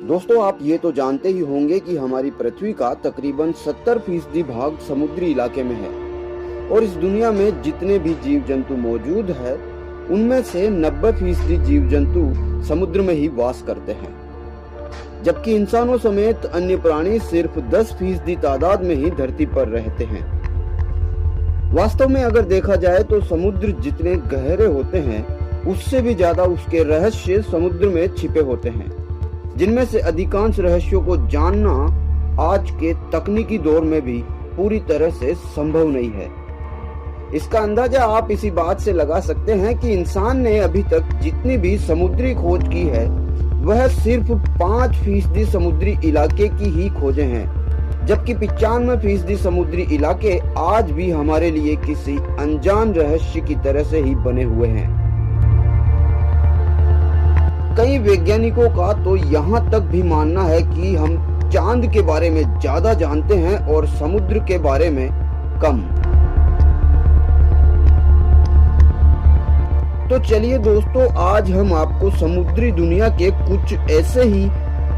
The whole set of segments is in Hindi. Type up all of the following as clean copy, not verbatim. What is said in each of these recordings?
दोस्तों, आप ये तो जानते ही होंगे कि हमारी पृथ्वी का तकरीबन 70% भाग समुद्री इलाके में है और इस दुनिया में जितने भी जीव जंतु मौजूद है उनमें से 90% जीव जंतु समुद्र में ही वास करते हैं, जबकि इंसानों समेत अन्य प्राणी सिर्फ 10% तादाद में ही धरती पर रहते हैं। वास्तव में अगर देखा जाए तो समुद्र जितने गहरे होते हैं उससे भी ज्यादा उसके रहस्य समुद्र में छिपे होते हैं, जिनमें से अधिकांश रहस्यों को जानना आज के तकनीकी दौर में भी पूरी तरह से संभव नहीं है। इसका अंदाजा आप इसी बात से लगा सकते हैं कि इंसान ने अभी तक जितनी भी समुद्री खोज की है वह सिर्फ 5% समुद्री इलाके की ही खोजें हैं, जबकि 95% समुद्री इलाके आज भी हमारे लिए किसी अनजान रहस्य की तरह से ही बने हुए हैं। कई वैज्ञानिकों का तो यहाँ तक भी मानना है कि हम चांद के बारे में ज्यादा जानते हैं और समुद्र के बारे में कम। तो चलिए दोस्तों, आज हम आपको समुद्री दुनिया के कुछ ऐसे ही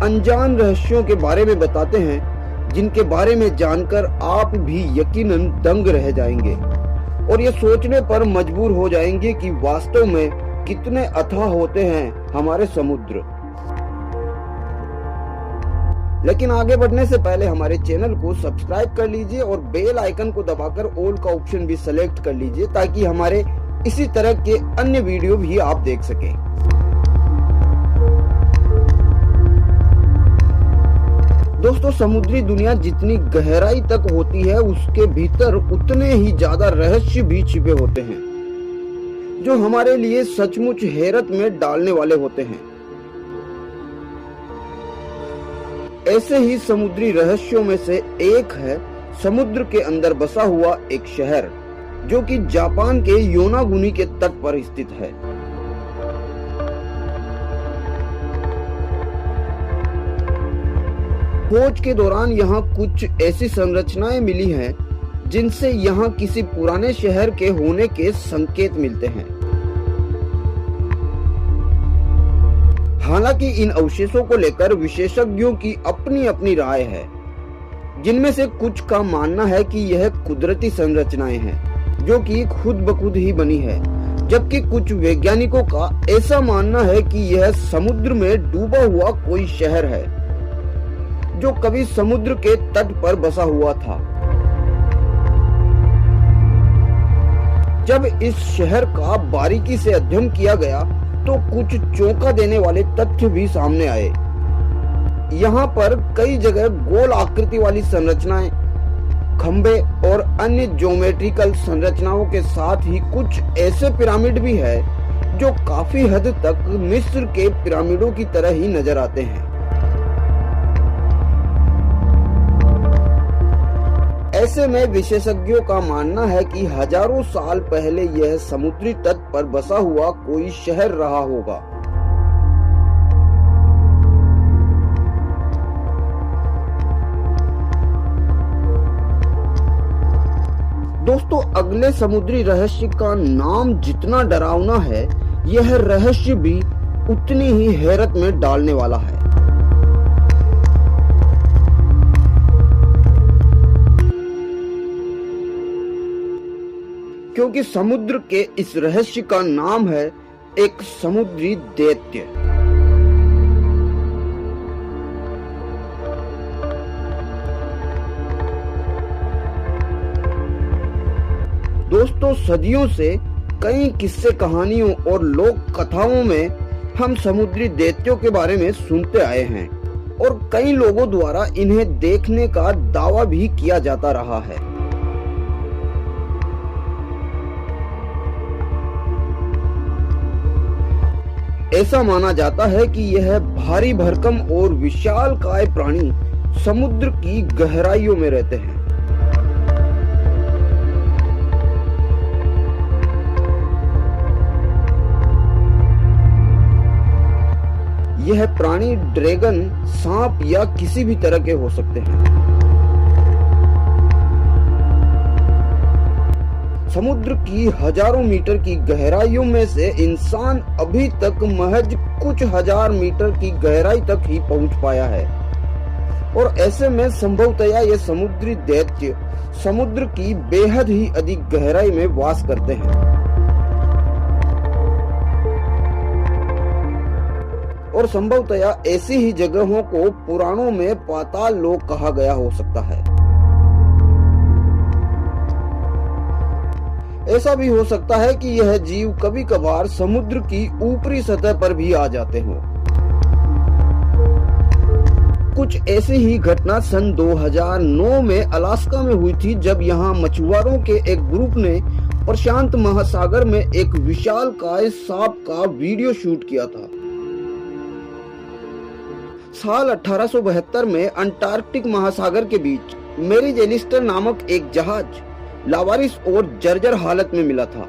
अनजान रहस्यों के बारे में बताते हैं जिनके बारे में जानकर आप भी यकीनन दंग रह जाएंगे और ये सोचने पर मजबूर हो जाएंगे कि वास्तव में कितने अथाह होते हैं हमारे समुद्र। लेकिन आगे बढ़ने से पहले हमारे चैनल को सब्सक्राइब कर लीजिए और बेल आइकन को दबाकर ऑल का ऑप्शन भी सेलेक्ट कर लीजिए ताकि हमारे इसी तरह के अन्य वीडियो भी आप देख सकें। दोस्तों, समुद्री दुनिया जितनी गहराई तक होती है उसके भीतर उतने ही ज्यादा रहस्य भी छिपे होते हैं जो हमारे लिए सचमुच हैरत में डालने वाले होते हैं। ऐसे ही समुद्री रहस्यों में से एक है समुद्र के अंदर बसा हुआ एक शहर जो कि जापान के योनागुनी के तट पर स्थित है। खोज के दौरान यहाँ कुछ ऐसी संरचनाएं मिली हैं जिनसे यहाँ किसी पुराने शहर के होने के संकेत मिलते हैं। हालांकि इन अवशेषों को लेकर विशेषज्ञों की अपनी अपनी राय है, जिनमें से कुछ का मानना है कि यह कुदरती संरचनाएं हैं जो कि खुद ब खुद ही बनी है, जबकि कुछ वैज्ञानिकों का ऐसा मानना है कि यह समुद्र में डूबा हुआ कोई शहर है जो कभी समुद्र के तट पर बसा हुआ था। जब इस शहर का बारीकी से अध्ययन किया गया तो कुछ चौंका देने वाले तथ्य भी सामने आए। यहाँ पर कई जगह गोल आकृति वाली संरचनाएं, खंबे और अन्य ज्योमेट्रिकल संरचनाओं के साथ ही कुछ ऐसे पिरामिड भी है जो काफी हद तक मिस्र के पिरामिडों की तरह ही नजर आते हैं। ऐसे में विशेषज्ञों का मानना है कि हजारों साल पहले यह समुद्री तट पर बसा हुआ कोई शहर रहा होगा। दोस्तों, अगले समुद्री रहस्य का नाम जितना डरावना है, यह रहस्य भी उतनी ही हैरत में डालने वाला है। क्योंकि समुद्र के इस रहस्य का नाम है एक समुद्री दैत्य। दोस्तों, सदियों से कई किस्से कहानियों और लोक कथाओं में हम समुद्री दैत्यों के बारे में सुनते आए हैं और कई लोगों द्वारा इन्हें देखने का दावा भी किया जाता रहा है। ऐसा माना जाता है कि यह भारी भरकम और विशालकाय प्राणी समुद्र की गहराइयों में रहते हैं। यह प्राणी ड्रैगन, सांप या किसी भी तरह के हो सकते हैं। समुद्र की हजारों मीटर की गहराइयों में से इंसान अभी तक महज कुछ हजार मीटर की गहराई तक ही पहुंच पाया है, और ऐसे में संभवतया ये समुद्री दैत्य समुद्र की बेहद ही अधिक गहराई में वास करते हैं। और संभवतया ऐसी ही जगहों को पुराणों में पाताल लोक कहा गया हो सकता है। ऐसा भी हो सकता है कि यह जीव कभी कभार समुद्र की ऊपरी सतह पर भी आ जाते हों। कुछ ऐसी ही घटना सन 2009 में अलास्का में हुई थी, जब यहाँ मछुआरों के एक ग्रुप ने प्रशांत महासागर में एक विशालकाय सांप का वीडियो शूट किया था। साल 1872 में अंटार्कटिक महासागर के बीच मेरी जेलिस्टर नामक एक जहाज लावारिस और जर्जर हालत में मिला था,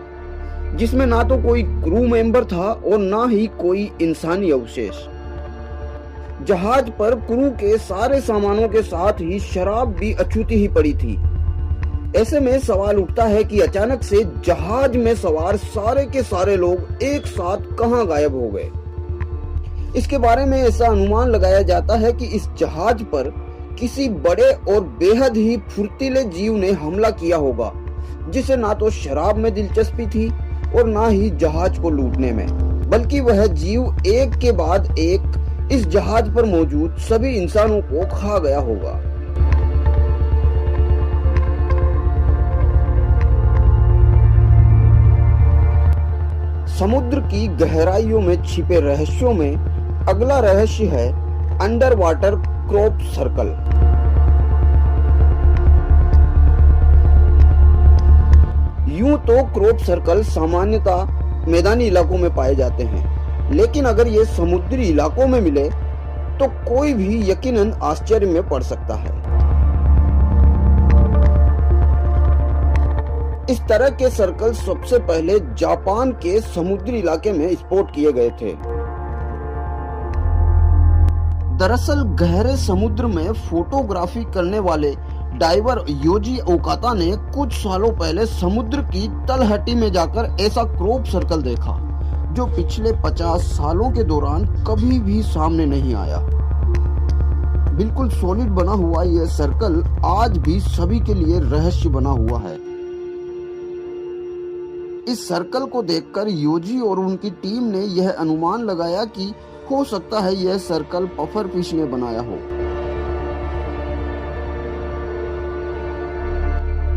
जिसमें ना तो कोई क्रू मेंबर था और ना ही कोई इंसानी अवशेष। जहाज पर क्रू के सारे सामानों के साथ ही शराब भी अछूती ही पड़ी थी। ऐसे में सवाल उठता है कि अचानक से जहाज में सवार सारे के सारे लोग एक साथ कहां गायब हो गए। इसके बारे में ऐसा अनुमान लगाया जाता है कि इस जहाज पर किसी बड़े और बेहद ही फुर्तीले जीव ने हमला किया होगा, जिसे ना तो शराब में दिलचस्पी थी और ना ही जहाज को लूटने में, बल्कि वह जीव एक के बाद एक इस जहाज पर मौजूद सभी इंसानों को खा गया होगा। समुद्र की गहराइयों में छिपे रहस्यों में अगला रहस्य है अंडर वाटर क्रॉप सर्कल। यूं तो क्रॉप सर्कल सामान्यतः मैदानी इलाकों में पाए जाते हैं, लेकिन अगर ये समुद्री इलाकों में मिले तो कोई भी यकीनन आश्चर्य में पड़ सकता है। इस तरह के सर्कल सबसे पहले जापान के समुद्री इलाके में स्पॉट किए गए थे। दरअसल गहरे समुद्र में फोटोग्राफी करने वाले डाइवर योजी ओकाता ने कुछ सालों पहले समुद्र की तलहटी में जाकर ऐसा क्रॉप सर्कल देखा, जो पिछले 50 सालों के दौरान कभी भी सामने नहीं आया। बिल्कुल सॉलिड बना हुआ यह सर्कल आज भी सभी के लिए रहस्य बना हुआ है। इस सर्कल को देखकर योजी और उनकी टीम ने यह अनुमान लगाया कि हो सकता है यह सर्कल पफर फिश ने बनाया हो।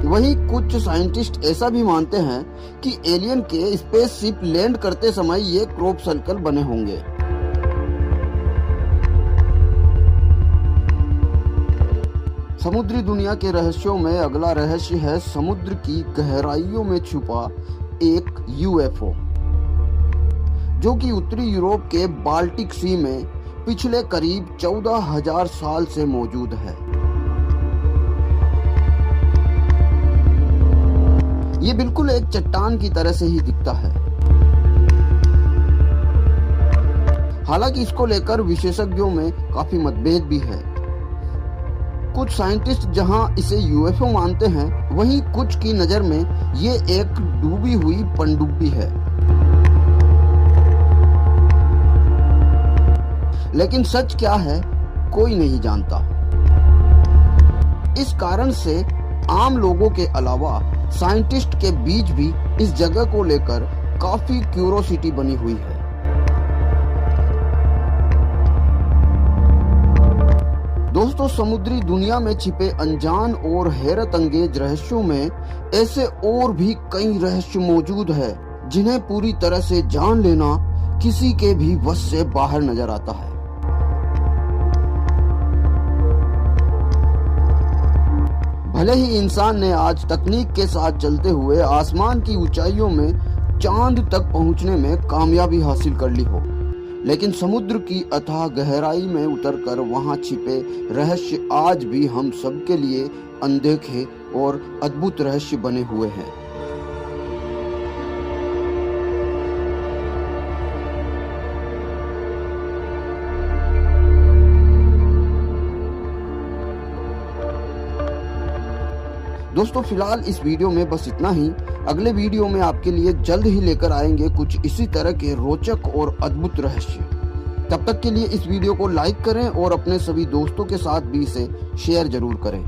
वहीं कुछ साइंटिस्ट ऐसा भी मानते हैं कि एलियन के स्पेसशिप लैंड करते समय ये क्रॉप सर्कल बने होंगे। समुद्री दुनिया के रहस्यों में अगला रहस्य है समुद्र की गहराइयों में छुपा एक यूएफओ, जो कि उत्तरी यूरोप के बाल्टिक सी में पिछले करीब 14,000 साल से मौजूद है। ये बिल्कुल एक चट्टान की तरह से ही दिखता है। हालांकि इसको लेकर विशेषज्ञों में काफी मतभेद भी है। कुछ साइंटिस्ट जहां इसे यूएफओ मानते हैं, वहीं कुछ की नजर में ये एक डूबी हुई पनडुब्बी है। लेकिन सच क्या है कोई नहीं जानता। इस कारण से आम लोगों के अलावा साइंटिस्ट के बीच भी इस जगह को लेकर काफी क्यूरोसिटी बनी हुई है। दोस्तों, समुद्री दुनिया में छिपे अनजान और हैरत अंगेज रहस्यों में ऐसे और भी कई रहस्य मौजूद है, जिन्हें पूरी तरह से जान लेना किसी के भी वश से बाहर नजर आता है। भले ही इंसान ने आज तकनीक के साथ चलते हुए आसमान की ऊंचाइयों में चांद तक पहुंचने में कामयाबी हासिल कर ली हो, लेकिन समुद्र की अथाह गहराई में उतरकर वहां छिपे रहस्य आज भी हम सबके लिए अनदेखे और अद्भुत रहस्य बने हुए हैं। दोस्तों फिलहाल इस वीडियो में बस इतना ही। अगले वीडियो में आपके लिए जल्द ही लेकर आएंगे कुछ इसी तरह के रोचक और अद्भुत रहस्य। तब तक के लिए इस वीडियो को लाइक करें और अपने सभी दोस्तों के साथ भी इसे शेयर जरूर करें।